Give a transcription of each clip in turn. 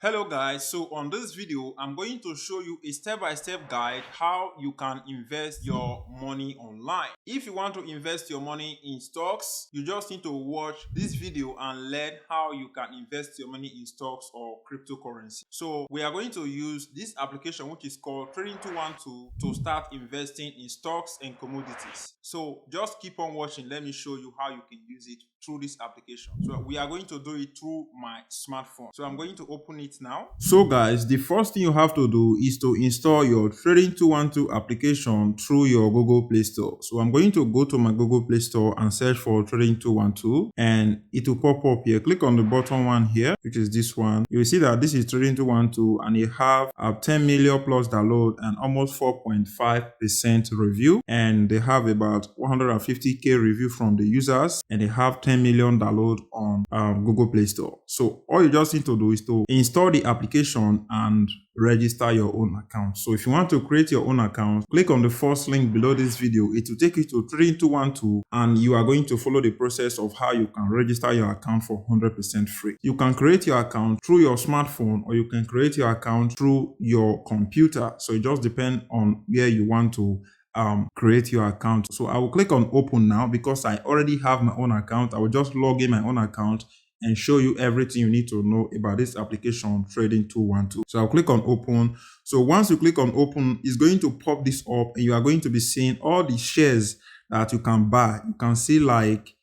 Hello guys, so on this video I'm going to show you a step-by-step guide how you can invest your money online. If you want to invest your money in stocks, you just need to watch this video and learn how you can invest your money in stocks or cryptocurrency. So we are going to use this application which is called Trading212 to start investing in stocks and commodities. So just keep on watching. Let me show you how you can use it through this application. So we are going to do it through my smartphone. So I'm going to open it now. So guys, the first thing you have to do is to install your Trading212 application through your Google Play Store. So I'm going to go to my Google Play Store and search for Trading212 and it will pop up here. Click on the bottom one here, which is this one. You will see that this is Trading212 and you have 10 million plus download and almost 4.5% review, and they have about 150k review from the users, and they have 10 million download on Google Play Store. So all you just need to do is to install the application and register your own account. So if you want to create your own account, click on the first link below this video. It will take you to Trading212 and you are going to follow the process of how you can register your account for 100% free. You can create your account through your smartphone or you can create your account through your computer. So it just depends on where you want to create your account. So I will click on open now because I already have my own account. I will just log in my own account and show you everything you need to know about this application Trading212. So I'll click on open. So once you click on open, it's going to pop this up and you are going to be seeing all the shares that you can buy. You can see like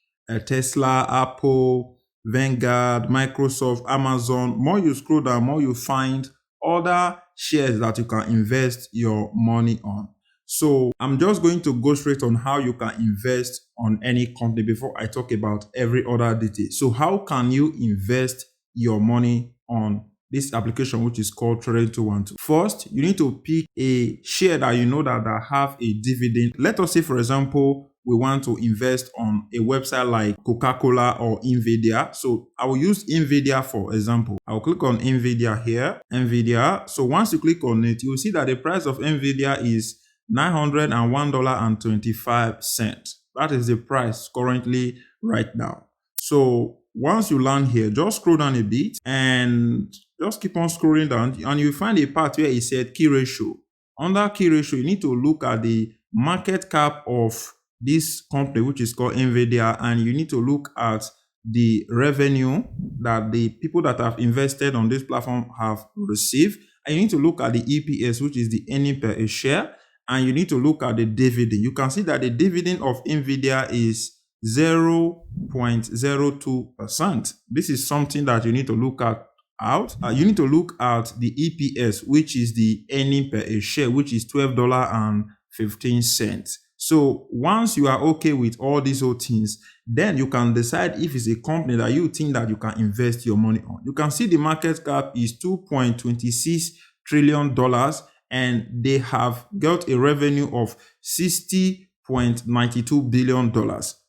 Tesla, Apple, Vanguard, Microsoft, Amazon. More you scroll down, more you find other shares that you can invest your money on. So I'm just going to go straight on how you can invest on any company before I talk about every other detail. So how can you invest your money on this application which is called Trading212? First, you need to pick a share that you know that have a dividend. Let us say, for example, we want to invest on a website like Coca-Cola or Nvidia. So I will use Nvidia for example. I'll click on Nvidia here, Nvidia. So once you click on it, you'll see that the price of Nvidia is $901.25. That is the price currently right now. So once you land here, just scroll down a bit and just keep on scrolling down and you find a part where it said key ratio. Under key ratio, you need to look at the market cap of this company, which is called Nvidia, and you need to look at the revenue that the people that have invested on this platform have received. And you need to look at the EPS, which is the earning per share. And you need to look at the dividend. You can see that the dividend of Nvidia is 0.02%. This is something that you need to look at. You need to look at the EPS, which is the earning per share, which is $12.15. So once you are okay with all these old things, then you can decide if it's a company that you think that you can invest your money on. You can see the market cap is $2.26 trillion. And they have got a revenue of $60.92 billion.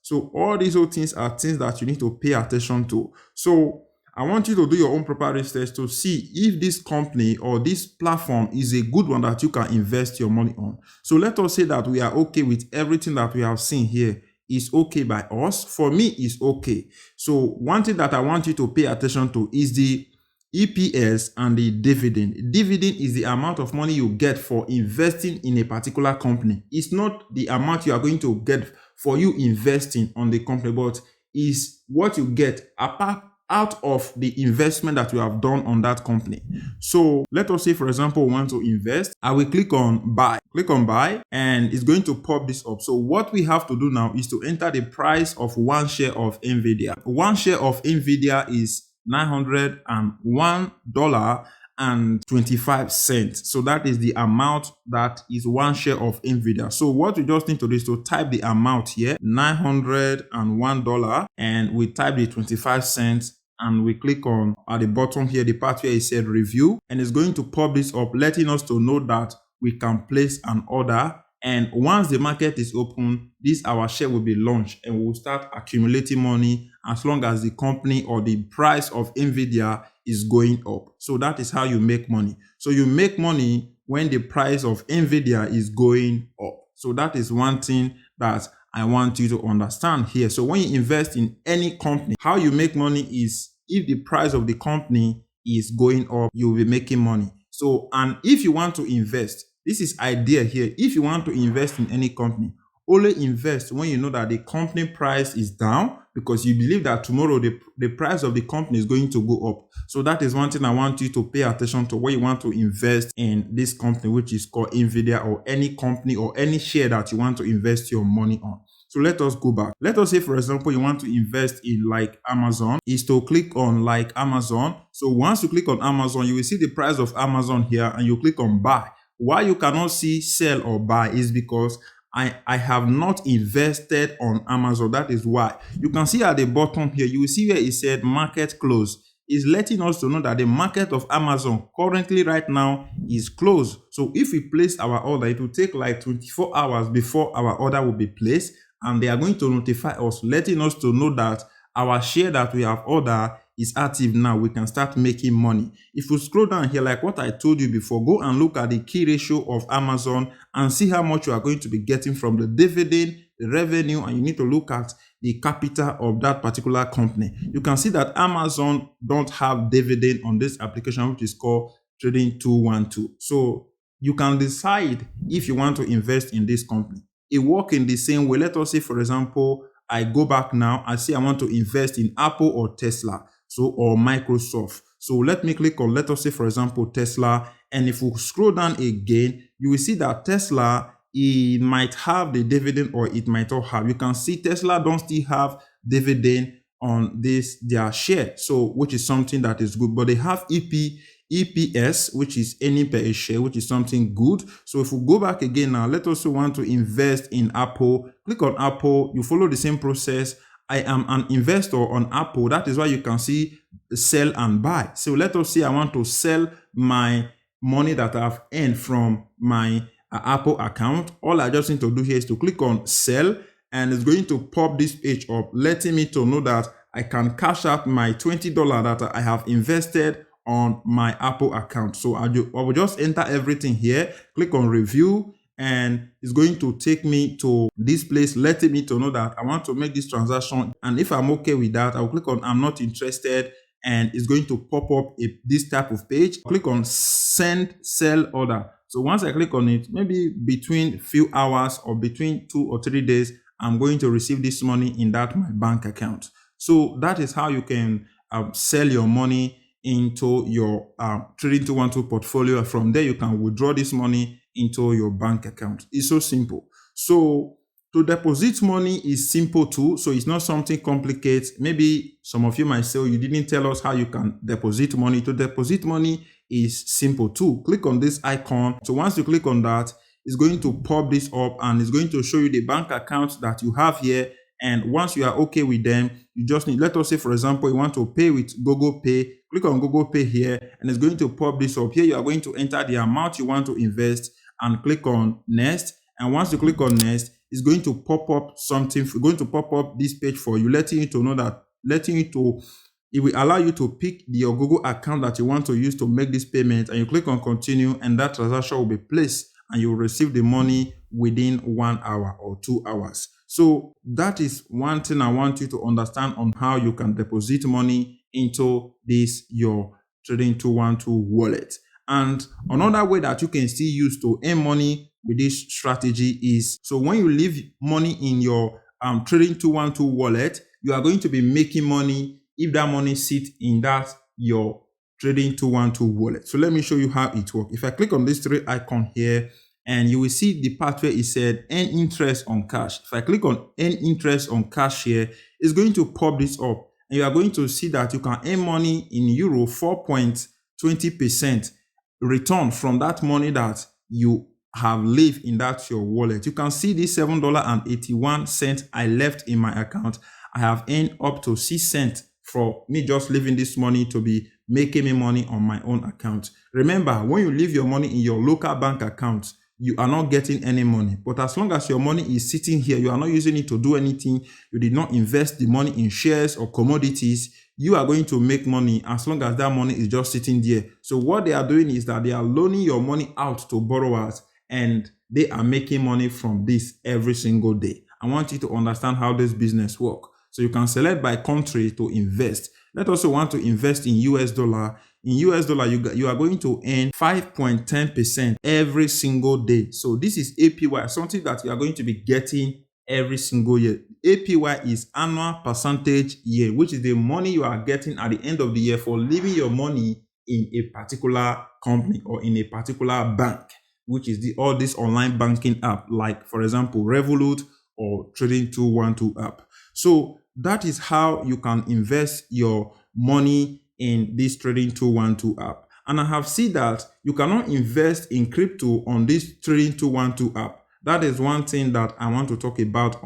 So all these old things are things that you need to pay attention to. So I want you to do your own proper research to see if this company or this platform is a good one that you can invest your money on. So let us say that we are okay with everything that we have seen here. Is okay by us. For me, it's okay. So one thing that I want you to pay attention to is the EPS and the dividend. Dividend is the amount of money you get for investing in a particular company. It's not the amount you are going to get for you investing on the company, but is what you get out of the investment that you have done on that company. So let us say, for example, we want to invest. I will click on buy. Click on buy and it's going to pop this up. So what we have to do now is to enter the price of one share of Nvidia. One share of Nvidia is $901.25. So that is the amount that is one share of Nvidia. So what we just need to do is to type the amount here, $901, and we type the 25 cents and we click on at the bottom here the part where it said review, and it's going to pop this up letting us to know that we can place an order. And once the market is open, our share will be launched and we will start accumulating money as long as the company or the price of Nvidia is going up. So that is how you make money. So you make money when the price of Nvidia is going up. So that is one thing that I want you to understand here. So when you invest in any company, how you make money is if the price of the company is going up, you'll be making money. So, and if you want to invest, this is idea here. If you want to invest in any company, only invest when you know that the company price is down, because you believe that tomorrow the price of the company is going to go up. So that is one thing I want you to pay attention to when you want to invest in this company, which is called Nvidia, or any company or any share that you want to invest your money on. So let us go back. Let us say, for example, you want to invest in like Amazon, is to click on like Amazon. So once you click on Amazon, you will see the price of Amazon here, and you click on buy. Why you cannot see sell or buy is because I have not invested on Amazon. That is why. You can see at the bottom here, you will see where it said market close. Is letting us to know that the market of Amazon currently right now is closed. So if we place our order, it will take like 24 hours before our order will be placed, and they are going to notify us, letting us to know that our share that we have ordered is active now. We can start making money. If you scroll down here, like what I told you before, go and look at the key ratio of Amazon and see how much you are going to be getting from the dividend, the revenue, and you need to look at the capital of that particular company. You can see that Amazon don't have dividend on this application, which is called Trading212. So you can decide if you want to invest in this company. It works in the same way. Let us say, for example, I go back now and say I want to invest in Apple or Tesla, or Microsoft. So let me click on, let us say, for example, Tesla. And if we scroll down again, you will see that Tesla, it might have the dividend or it might not have. You can see Tesla don't still have dividend on this their share, so which is something that is good. But they have EPS, which is earning per share, which is something good. So if we go back again now, let us also want to invest in Apple. Click on Apple. You follow the same process. I am an investor on Apple. That is why you can see sell and buy. So let us say I want to sell my money that I've earned from my Apple account. All I just need to do here is to click on sell, and it's going to pop this page up, letting me to know that I can cash out my $20 that I have invested on my Apple account. So I will just enter everything here, click on review, and it's going to take me to this place, letting me to know that I want to make this transaction. And if I'm okay with that, I'll click on I'm not interested, and it's going to pop up this type of page. Click on send sell order. So once I click on it, maybe between few hours or between 2 or 3 days, I'm going to receive this money in that my bank account. So that is how you can sell your money into your Trading212 portfolio. From there, you can withdraw this money into your bank account. It's so simple. So to deposit money is simple too. So it's not something complicated. Maybe some of you might say, oh, you didn't tell us how you can deposit money. To deposit money is simple too. Click on this icon. So once you click on that, it's going to pop this up, and it's going to show you the bank accounts that you have here. And once you are okay with them, you just need, let us say, for example, you want to pay with Google Pay. Click on Google Pay here, and it's going to pop this up. Here you are going to enter the amount you want to invest and click on next. And once you click on next, it's going to pop up something. It's going to pop up this page for you, letting you to know that, it will allow you to pick your Google account that you want to use to make this payment, and you click on continue, and that transaction will be placed, and you will receive the money within 1 hour or 2 hours. So that is one thing I want you to understand on how you can deposit money into this your Trading212 wallet. And another way that you can still use to earn money with this strategy is, so when you leave money in your Trading212 wallet, you are going to be making money if that money sits in that your Trading212 wallet. So let me show you how it works. If I click on this three icon here, and you will see the part where it said earn interest on cash. If I click on earn interest on cash here, it's going to pop this up, and you are going to see that you can earn money in euro 4.20% return from that money that you have left in that your wallet. You can see this $7.81 I left in my account. I have earned up to 6 cents for me just leaving this money to be making me money on my own account. Remember, when you leave your money in your local bank account, you are not getting any money. But as long as your money is sitting here, you are not using it to do anything, you did not invest the money in shares or commodities, you are going to make money as long as that money is just sitting there. So what they are doing is that they are loaning your money out to borrowers, and they are making money from this every single day. I want you to understand how this business works. So you can select by country to invest. Let's also want to invest in US dollar. in US dollar, you are going to earn 5.10% every single day. So this is APY, something that you are going to be getting every single year. APY is annual percentage year, which is the money you are getting at the end of the year for leaving your money in a particular company or in a particular bank, which is all this online banking app, like for example, Revolut or Trading212 app. So that is how you can invest your money in this Trading212 app. And I have seen that you cannot invest in crypto on this Trading212 app. That is one thing that I want to talk about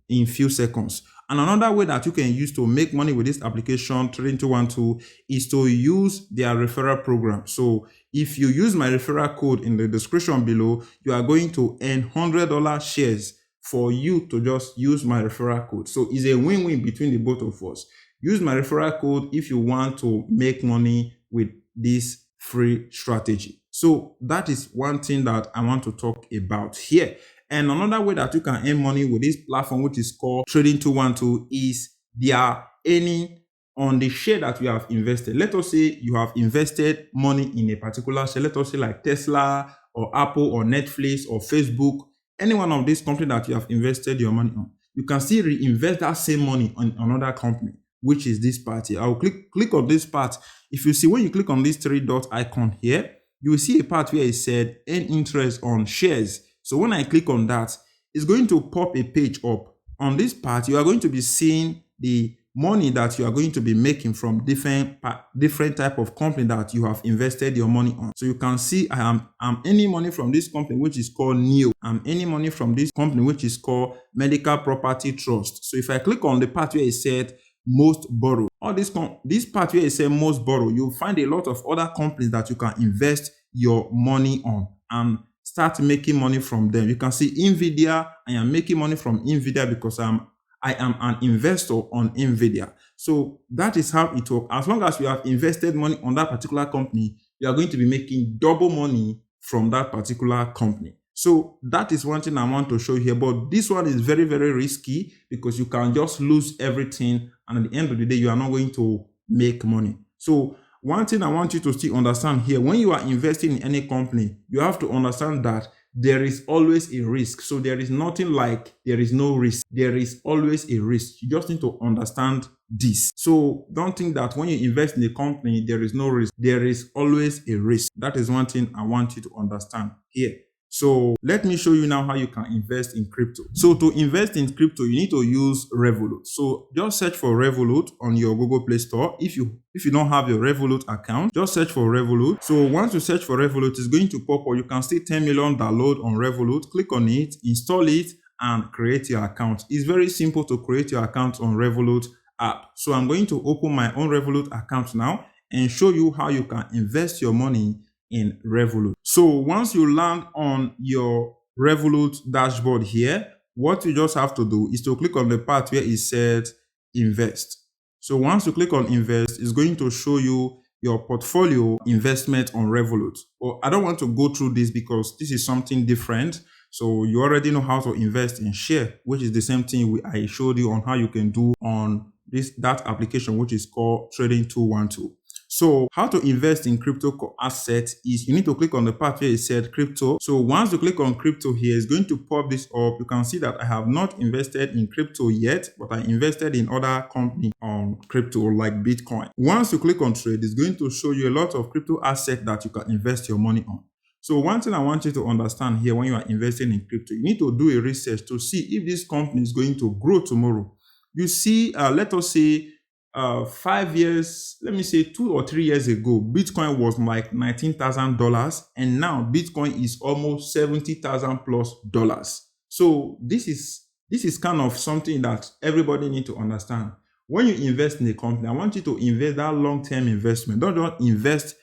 in few seconds. And another way that you can use to make money with this application, Trading212, is to use their referral program. So if you use my referral code in the description below, you are going to earn $100 shares for you to just use my referral code. So it's a win-win between the both of us. Use my referral code if you want to make money with this free strategy. So that is one thing that I want to talk about here. And another way that you can earn money with this platform, which is called Trading212, is they are earning on the share that you have invested. Let us say you have invested money in a particular share. Let us say like Tesla or Apple or Netflix or Facebook, any one of these companies that you have invested your money on. You can still reinvest that same money on another company, which is this part here. I will click on this part. If you see, when you click on this three dot icon here, you will see a part where it said earn interest on shares. So when I click on that, it's going to pop a page up. On this part, you are going to be seeing the money that you are going to be making from different type of company that you have invested your money on. So you can see I'm earning money from this company, which is called NEO. I'm earning money from this company, which is called Medical Property Trust. So if I click on the part where it said most borrow, all this part where it says most borrow, you'll find a lot of other companies that you can invest your money on and start making money from them. You can see Nvidia. I am making money from Nvidia because I am an investor on Nvidia. So that is how it works. As long as you have invested money on that particular company, you are going to be making double money from that particular company. So that is one thing I want to show you here. But this one is very, very risky because you can just lose everything. And at the end of the day, you are not going to make money. So one thing I want you to still understand here, when you are investing in any company, you have to understand that there is always a risk. So there is nothing like there is no risk. There is always a risk. You just need to understand this. So don't think that when you invest in a company, there is no risk. There is always a risk. That is one thing I want you to understand here. So let me show you now how you can invest in crypto. So to invest in crypto, you need to use Revolut. So just search for Revolut on your Google Play Store. If you don't have your Revolut account, just search for Revolut. So once you search for Revolut, it's going to pop up. You can see 10 million download on Revolut. Click on it, install it, and create your account. It's very simple to create your account on Revolut app. So I'm going to open my own Revolut account now and show you how you can invest your money in Revolut. So once you land on your Revolut dashboard here, what you just have to do is to click on the part where it said invest. So once you click on invest, it's going to show you your portfolio investment on Revolut. Well, I don't want to go through this because this is something different. So you already know how to invest in share, which is the same thing I showed you on how you can do on that application, which is called Trading212. So how to invest in crypto assets is you need to click on the part where it said crypto. So once you click on crypto here, it's going to pop this up. You can see that I have not invested in crypto yet, but I invested in other companies on crypto like Bitcoin. Once you click on trade, it's going to show you a lot of crypto assets that you can invest your money on. So one thing I want you to understand here when you are investing in crypto, you need to do a research to see if this company is going to grow tomorrow. You see, let us say 5 years, let me say 2 or 3 years ago, Bitcoin was like $19,000 and now Bitcoin is almost $70,000 plus dollars. So this is kind of something that everybody need to understand. When you invest in a company, I want you to invest that long-term investment. Don't just invest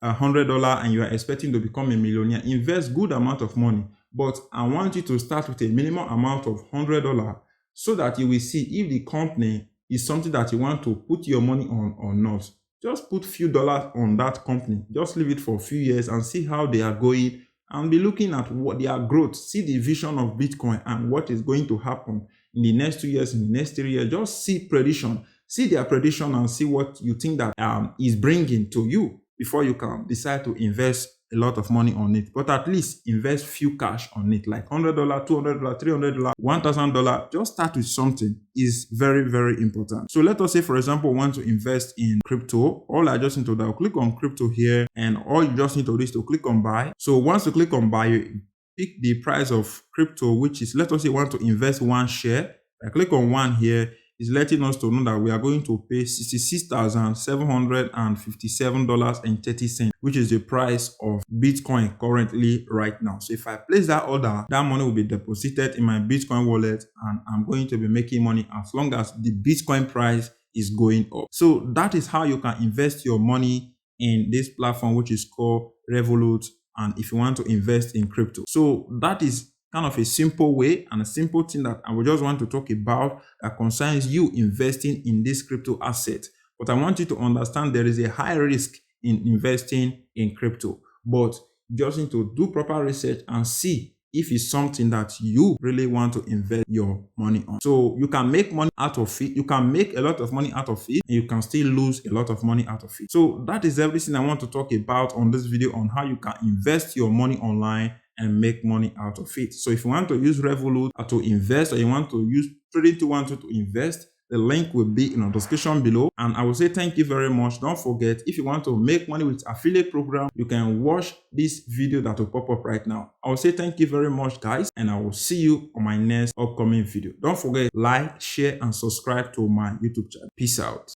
$100 and you are expecting to become a millionaire. Invest good amount of money, but I want you to start with a minimum amount of $100 so that you will see if the company is something that you want to put your money on or not. Just put few dollars on that company. Just leave it for a few years and see how they are going and be looking at what their growth. See the vision of Bitcoin and what is going to happen in the next 2 years, in the next 3 years. Just see prediction. See their prediction and see what you think that is bringing to you. before you can decide to invest a lot of money on it. But at least invest few cash on it, like $100, $200, $300, $1,000. Just start with something is very, very important. So let us say, for example, want to invest in crypto. All I just need to do, I'll click on crypto here, and all you just need to do is to click on buy. So once you click on buy, you pick the price of crypto, which is, let us say you want to invest 1 share. I click on 1 here. Is letting us to know that we are going to pay $66,757.30, which is the price of Bitcoin currently right now. So if I place that order, that money will be deposited in my Bitcoin wallet, and I'm going to be making money as long as the Bitcoin price is going up. So that is how you can invest your money in this platform, which is called Revolut. And if you want to invest in crypto, so that is kind of a simple way and a simple thing that I would just want to talk about that concerns you investing in this crypto asset. But I want you to understand there is a high risk in investing in crypto, but you just need to do proper research and see if it's something that you really want to invest your money on. So you can make money out of it. You can make a lot of money out of it, and you can still lose a lot of money out of it. So that is everything I want to talk about on this video on how you can invest your money online and make money out of it. So if you want to use Revolut to invest, or you want to use Trading212 to invest, the link will be in the description below. And I will say thank you very much. Don't forget, if you want to make money with affiliate program, you can watch this video that will pop up right now. I will say thank you very much, guys, and I will see you on my next upcoming video. Don't forget, like, share, and subscribe to my YouTube channel. Peace out.